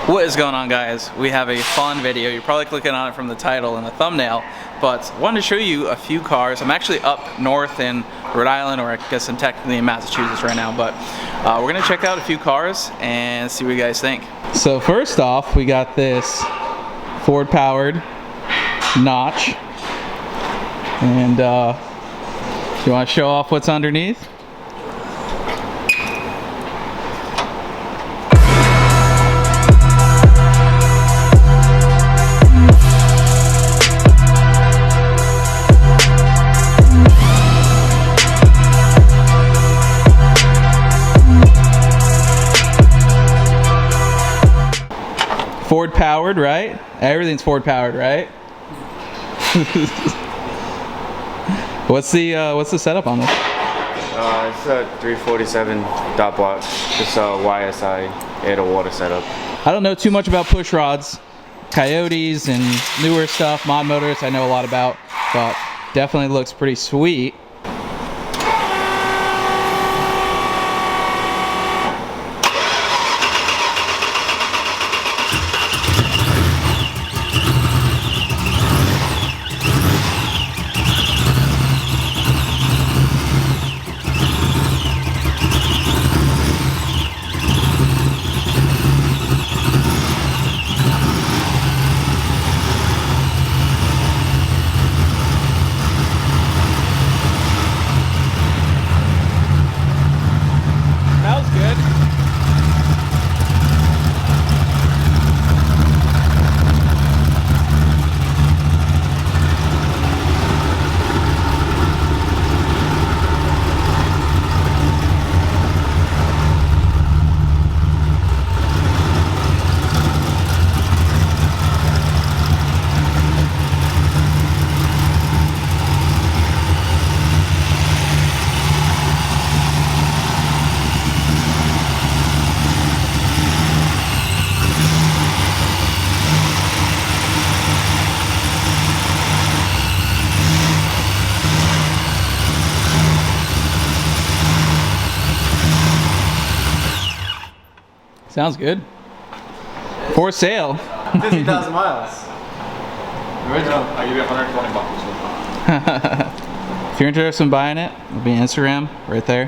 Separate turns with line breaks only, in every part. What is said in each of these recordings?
What is going on, guys? We have a fun video. You're probably clicking on it from the title and the thumbnail, but I wanted to show you a few cars. I'm actually up north in Rhode Island, or I guess I'm technically in Massachusetts right now, but we're gonna check out a few cars and see what you guys think. So first off, we got this Ford powered Notch, and you want to show off what's underneath? Ford powered, right? Everything's Ford powered, right? What's the setup on this?
It's a 347 dot block. It's a YSI air to water setup.
I don't know too much about push rods, Coyotes, and newer stuff. Mod motors I know a lot about, but definitely looks pretty sweet. Smells good. Sounds good. For sale.
50,000 miles. Original. I'll give you 120 bucks.
If you're interested in buying it, it'll be Instagram right there.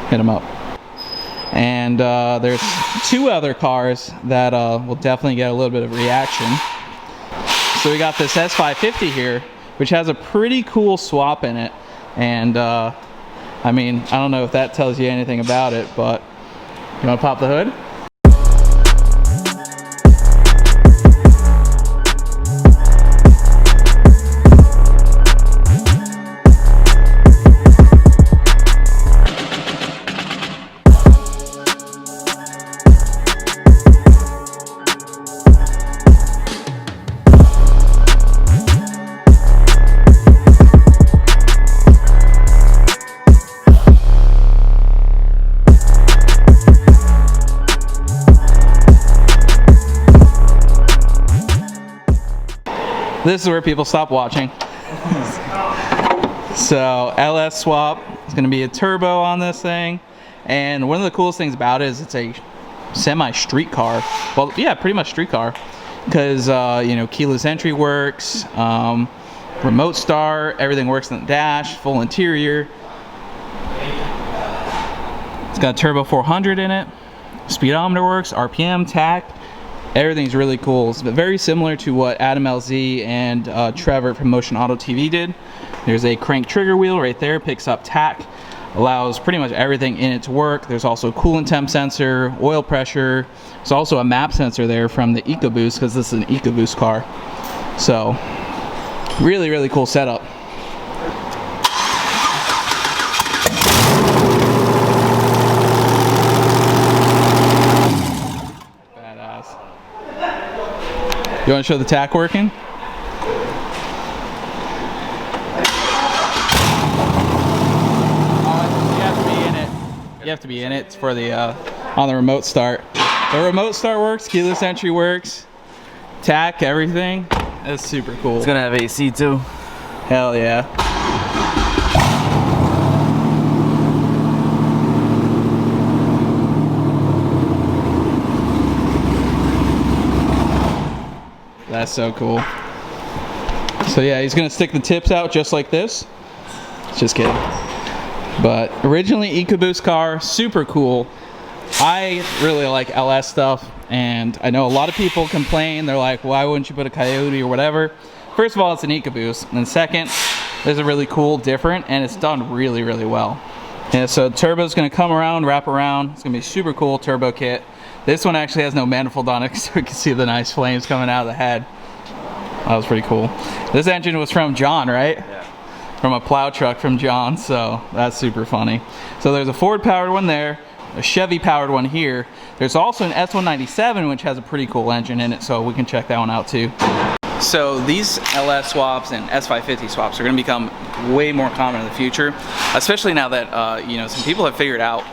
Hit them up. And there's two other cars that will definitely get a little bit of reaction. So we got this S550 here, which has a pretty cool swap in it. And I mean, I don't know if that tells you anything about it, but you want to pop the hood? This is where people stop watching. So LS swap is going to be a turbo on this thing, and one of the coolest things about it is it's a semi-street car. Well, yeah, pretty much street car, because you know, keyless entry works, remote start, everything works in the dash, full interior. It's got a turbo 400 in it, speedometer works, RPM, tack. Everything's really cool. It's very similar to what Adam LZ and Trevor from Motion Auto TV did. There's a crank trigger wheel right there, picks up tack, allows pretty much everything in it to work. There's also coolant temp sensor, oil pressure. There's also a map sensor there from the EcoBoost, because this is an EcoBoost car. So really, really cool setup. You want to show the tack working? You have to be in it. You have to be in it for the on the remote start. The remote start works, keyless entry works, tack, everything. That's super cool.
It's gonna have AC too.
Hell yeah. that's so cool. So yeah, he's gonna stick the tips out just like this. Just kidding. But originally EcoBoost car, super cool. I really like LS stuff, and I know a lot of people complain. They're like, why wouldn't you put a Coyote or whatever? First of all, it's an EcoBoost, and then second, there's a really cool different, and it's done really, really well. And so turbo's gonna come around, wrap around. It's gonna be super cool turbo kit. This one actually has no manifold on it, so you can see the nice flames coming out of the head. That was pretty cool. This engine was from John, right?
Yeah.
From a plow truck from John, so that's super funny. So there's a Ford powered one there, a Chevy powered one here. There's also an S197 which has a pretty cool engine in it, so we can check that one out too. So these LS swaps and S550 swaps are going to become way more common in the future, especially now that you know, some people have figured out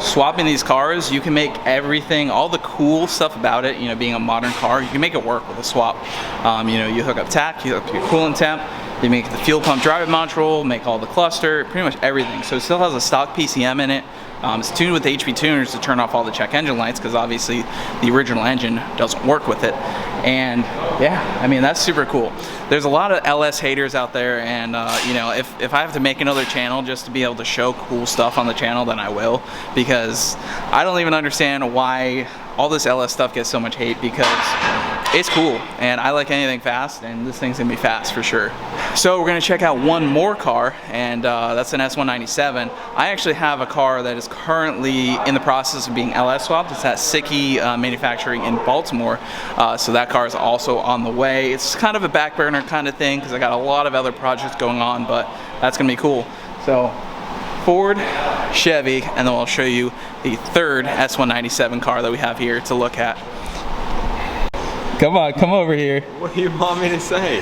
swapping these cars, you can make everything, all the cool stuff about it, you know, being a modern car, you can make it work with a swap. You know, you hook up tach, you hook up your coolant temp, you make the fuel pump driving module, make all the cluster, pretty much everything. So it still has a stock PCM in it. It's tuned with HP tuners to turn off all the check engine lights because obviously the original engine doesn't work with it. And yeah, I mean, that's super cool. There's a lot of LS haters out there, and you know, if I have to make another channel just to be able to show cool stuff on the channel, then I will, because I don't even understand why all this LS stuff gets so much hate, because it's cool and I like anything fast, and this thing's gonna be fast for sure. So we're gonna check out one more car, and that's an S197. I actually have a car that is currently in the process of being LS swapped. It's at Sicky Manufacturing in Baltimore. So that car is also on the way. It's kind of a back burner kind of thing because I got a lot of other projects going on, but that's gonna be cool. So Ford, Chevy, and then I'll show you the third S197 car that we have here to look at. Come on, come over here.
What do you want me to say?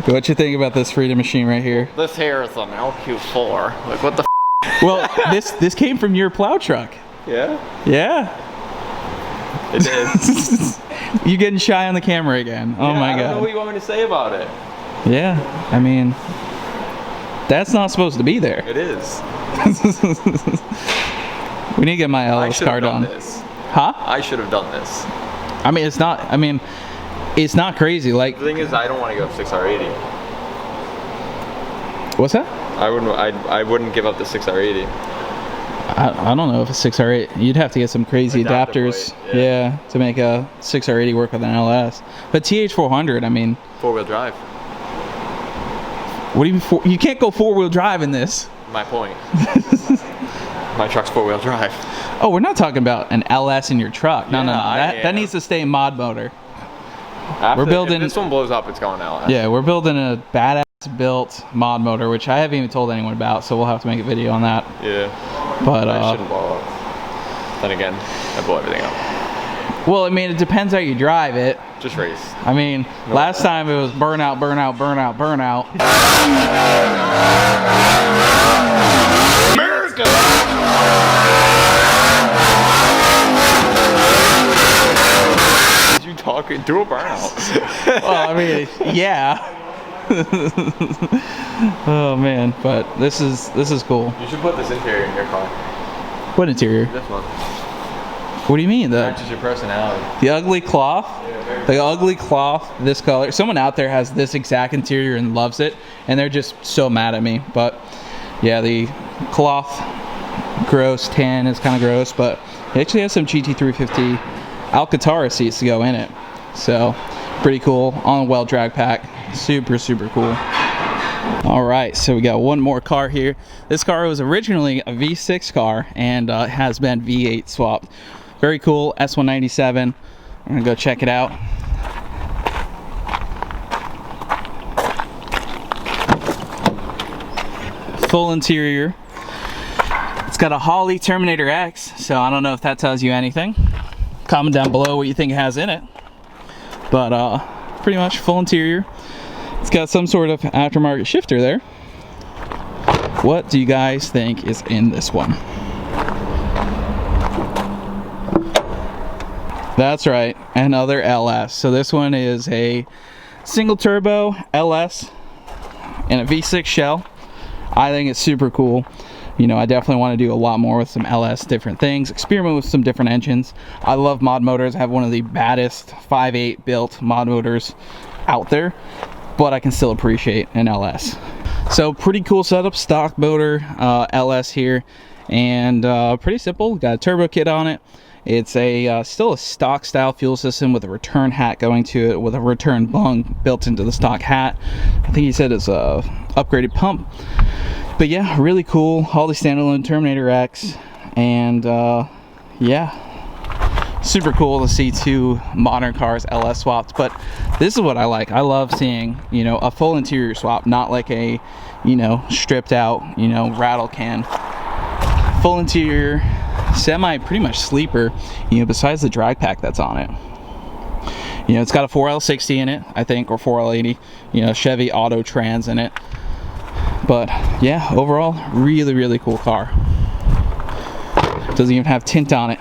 What you think about this Freedom machine right here?
This here is an LQ4. Like, what the
Well, this came from your plow truck.
Yeah?
Yeah.
It is.
You're getting shy on the camera again. Oh my
I don't know
god.
what you want me to say about it.
Yeah, I mean, that's not supposed to be there.
It is.
We need to get my
I
LS
should have
card
done
on.
this.
Huh?
I should have done this.
I mean, it's not. I mean, it's not crazy. Like,
The thing is, I don't want to give up 6R80.
what's that?
I wouldn't give up the 6R80.
I don't know if it's 6 or 8. You'd have to get some crazy
Adapter
adapters,
plate, yeah.
to make a 6 or 80 work with an LS. But TH400, I mean,
4-wheel drive.
what do you mean? You can't go 4-wheel drive in this.
My point. My truck's 4-wheel drive.
Oh, we're not talking about an LS in your truck. No,
Yeah,
no, no.
I
That
am.
needs to stay mod motor.
After,
building-
If this one blows up, it's going LS.
Yeah, we're building a badass built mod motor, which I haven't even told anyone about, so we'll have to make a video on that.
Yeah.
But
I shouldn't blow up. Then again, I blow everything up.
well, I mean, it depends how you drive it.
Just race.
I mean, last time it was burnout, burnout, burnout, burnout.
Did you talk? Do a burnout.
Well, I mean, yeah. Oh man, but this is cool.
You should put this interior in your car.
What interior?
This one.
What do you mean?
Matches your personality.
The ugly cloth? The ugly cloth, this color. Someone out there has this exact interior and loves it, and they're just so mad at me. But yeah, the cloth, gross, tan is kind of gross, but it actually has some GT350 Alcantara seats to go in it. So pretty cool on a well drag pack. Super, super cool. All right, so we got one more car here. This car was originally a V6 car and has been V8 swapped. Very cool, S197. I'm gonna go check it out. Full interior. It's got a Holley Terminator X, so I don't know if that tells you anything. Comment down below what you think it has in it. But pretty much full interior. It's got some sort of aftermarket shifter there. What do you guys think is in this one? That's right, another LS. So this one is a single turbo LS in a V6 shell. I think it's super cool. You know, I definitely want to do a lot more with some LS different things, experiment with some different engines. I love mod motors. I have one of the baddest 5.8 built mod motors out there, but I can still appreciate an LS. So pretty cool setup, stock motor, LS here, and pretty simple. Got a turbo kit on it. It's a still a stock style fuel system with a return hat going to it, with a return bung built into the stock hat. I think he said it's a upgraded pump. But yeah, really cool. All the standalone Terminator X, and yeah, super cool to see two modern cars LS swapped. But this is what I like. I love seeing, you know, a full interior swap, not like a, you know, stripped out, you know, rattle can. Full interior, semi pretty much sleeper, you know, besides the drag pack that's on it. You know, it's got a 4L60 in it, I think, or 4L80, you know, Chevy Auto Trans in it. But yeah, overall, really, really cool car. Doesn't even have tint on it.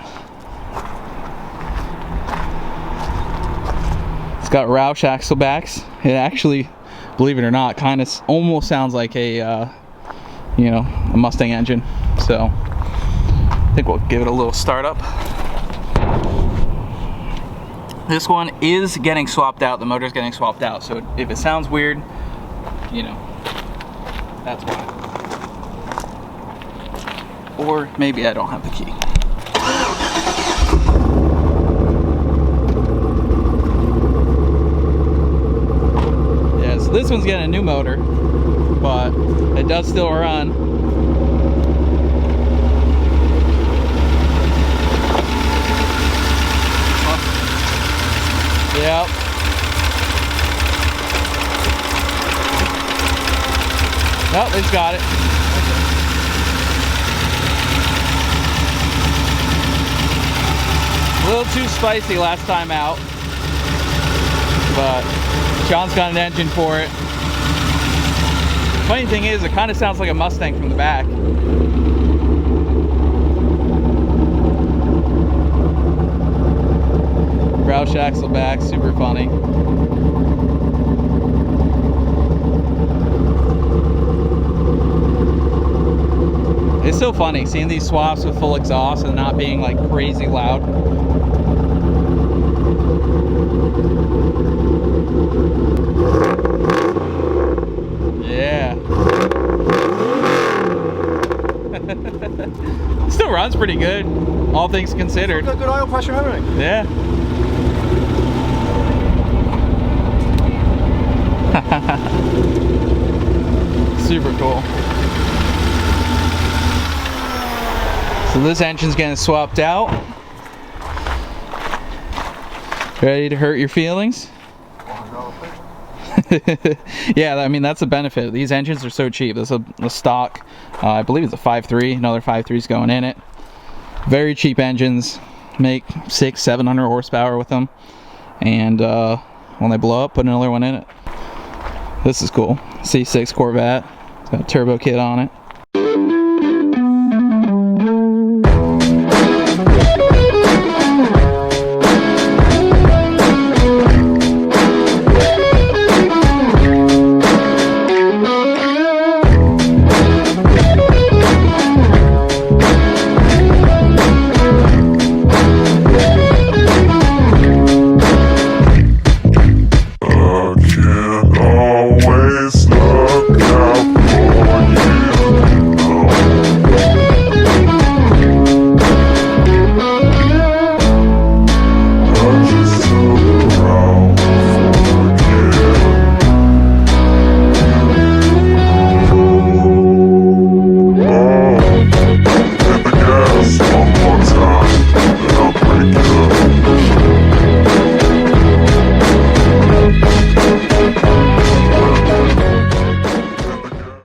It's got Roush axle backs. It actually, believe it or not, kind of almost sounds like a, you know, a Mustang engine. So I think we'll give it a little start up. This one is getting swapped out. The motor's getting swapped out. So if it sounds weird, you know, that's why. Or maybe I don't have the key. Yeah, so this one's getting a new motor, but it does still run. Yep. Oh, it's got it. A little too spicy last time out, but Sean's got an engine for it. Funny thing is, it kind of sounds like a Mustang from the back. Roush axle back, super funny. It's so funny seeing these swaps with full exhaust and not being like crazy loud. Yeah. Still runs pretty good, all things considered.
Got good oil pressure and everything.
Yeah. Super cool. So this engine's getting swapped out. Ready to hurt your feelings? Yeah, I mean, that's the benefit. These engines are so cheap. This is a stock, I believe it's a 5.3, another 5.3's going in it. Very cheap engines, make 600-700 horsepower with them. And when they blow up, put another one in it. This is cool. C6 Corvette. It's got a turbo kit on it.